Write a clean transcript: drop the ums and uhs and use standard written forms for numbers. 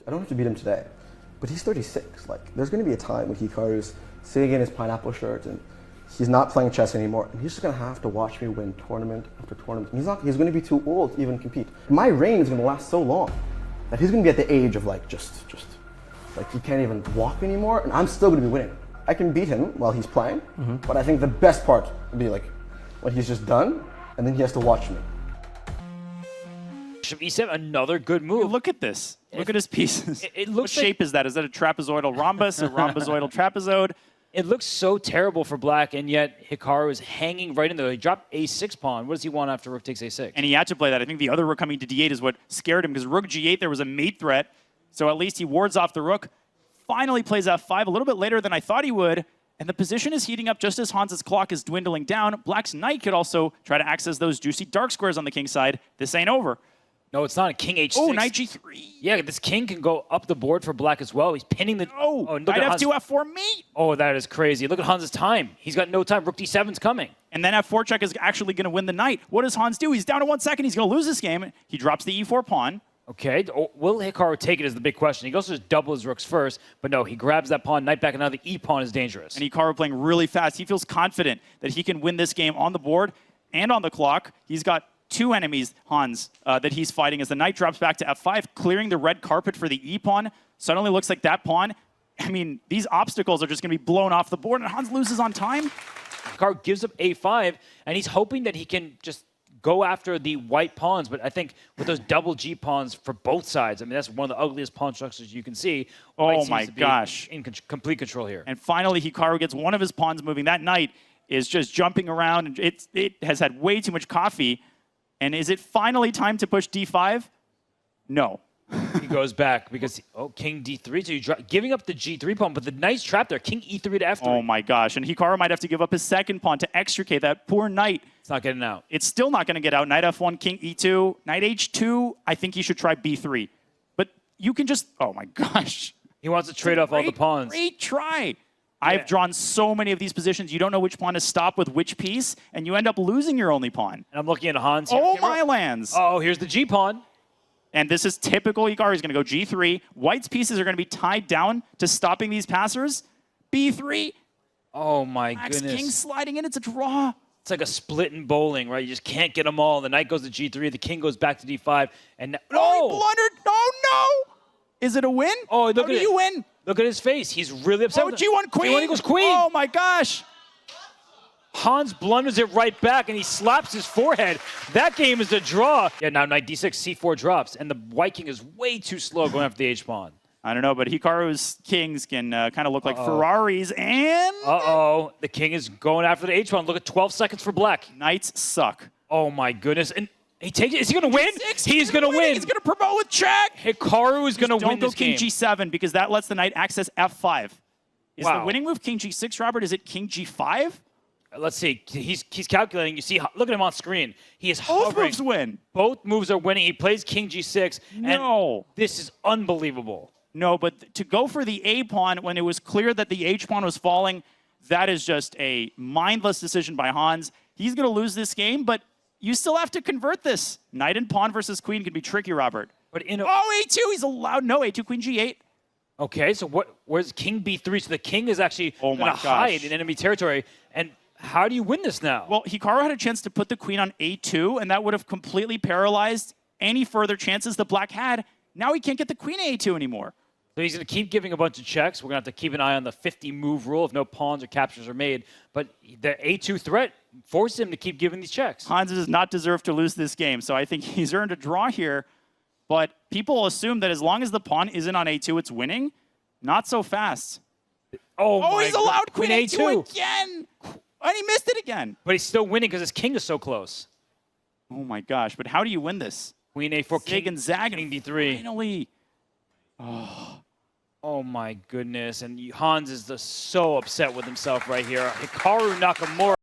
I don't have to beat him today, but he's 36. Like, there's going to be a time when Hikaru's sitting in his pineapple shirt and he's not playing chess anymore, and he's just going to have to watch me win tournament after tournament. He's going to be too old to even compete. My reign is going to last so long that he's going to be at the age of like like he can't even walk anymore, and I'm still going to be winning. I can beat him while he's playing, but I think the best part would be like when he's just done, and then he has to watch me. E7, another good move. Look at this. Look at his pieces. It looks what shape is that? Is that a trapezoidal rhombus, a rhombozoidal trapezoid? It looks so terrible for black, and yet Hikaru is hanging right in there. He dropped a6 pawn. What does he want after rook takes a6? And he had to play that. I think the other rook coming to d8 is what scared him, because rook g8, there was a mate threat, so at least he wards off the rook. Finally plays f5 a little bit later than I thought he would, and the position is heating up just as Hans's clock is dwindling down. Black's knight could also try to access those juicy dark squares on the king side. This ain't over. No, it's not. King h6. Oh, knight g3. Yeah, this king can go up the board for black as well. He's pinning the... Oh, knight f2, f4 mate. Oh, that is crazy. Look at Hans's time. He's got no time. Rook d7's coming. And then f4 check is actually going to win the knight. What does Hans do? He's down to 1 second. He's going to lose this game. He drops the e4 pawn. Okay, will Hikaru take it is the big question. He goes to just double his rooks first, but no, he grabs that pawn, knight back, and now the e-pawn is dangerous. And Hikaru playing really fast. He feels confident that he can win this game on the board and on the clock. He's got two enemies, Hans, that he's fighting as the knight drops back to f5, clearing the red carpet for the e-pawn. Suddenly looks like that pawn, I mean, these obstacles are just going to be blown off the board, and Hans loses on time. Hikaru gives up a5, and he's hoping that he can just go after the white pawns, but I think with those double G pawns for both sides, I mean, that's one of the ugliest pawn structures you can see. Oh my gosh. In complete control here. And finally, Hikaru gets one of his pawns moving. That knight is just jumping around, and it has had way too much coffee. And is it finally time to push d5? No. He goes back because, king d3, so you're giving up the g3 pawn, but the knight's trapped there, king e3 to f3. Oh my gosh, and Hikaru might have to give up his second pawn to extricate that poor knight. It's not getting out. It's still not going to get out. Knight f1, king e2, knight h2, I think he should try b3. But you can just, oh my gosh. He wants to trade off all the pawns. Great try. I've drawn so many of these positions. You don't know which pawn to stop with which piece, and you end up losing your only pawn. And I'm looking at Hans here. Oh my lands. Oh, here's the g pawn. And this is typical Hikaru. He's going to go g3. White's pieces are going to be tied down to stopping these passers. b3. Oh, my Black's goodness. king sliding in. It's a draw. It's like a split in bowling, right? You just can't get them all. The knight goes to g3. The king goes back to d5. And Oh, he blundered. Oh, no. Is it a win? Oh, look How at do it. you win? Look at his face. He's really upset. Oh, g1 queen. G1 equals queen. Oh, my gosh. Hans blunders it right back, and he slaps his forehead. That game is a draw. Yeah, now knight d6, c4 drops, and the white king is way too slow going after the h-pawn. I don't know, but Hikaru's kings can kind of look like Ferraris, and... Uh-oh, the king is going after the h-pawn. Look at 12 seconds for black. Knights suck. Oh, my goodness. And he takes it. Is he going to win? He's going to win. He's going to promote with check. Hikaru is going to win this game. Don't go king g7, because that lets the knight access f5. Is Wow. the winning move king g6, Robert? Is it king g5? Let's see. He's calculating. You see, look at him on screen. He is Both hovering. moves win. Both moves are winning. He plays king g6. No. And this is unbelievable. No, but to go for the A pawn when it was clear that the H pawn was falling, that is just a mindless decision by Hans. He's going to lose this game, but you still have to convert this. Knight and pawn versus queen can be tricky, Robert. But in A2, he's allowed. No, A2, queen G8. Okay, so where's king b3? So the king is actually Oh going my to gosh. hide in enemy territory. And how do you win this now? Well, Hikaru had a chance to put the queen on A2, and that would have completely paralyzed any further chances that black had. Now he can't get the queen A2 anymore. So he's going to keep giving a bunch of checks. We're going to have to keep an eye on the 50-move rule if no pawns or captures are made. But the A2 threat forces him to keep giving these checks. Hans does not deserve to lose this game, so I think he's earned a draw here. But people assume that as long as the pawn isn't on A2, it's winning. Not so fast. Oh, He's allowed queen A2 A2 again. And he missed it again. But he's still winning because his king is so close. Oh my gosh, but how do you win this? Queen A4, King and Zag king D3. Finally. Oh my goodness. And Hans is so upset with himself right here. Hikaru Nakamura.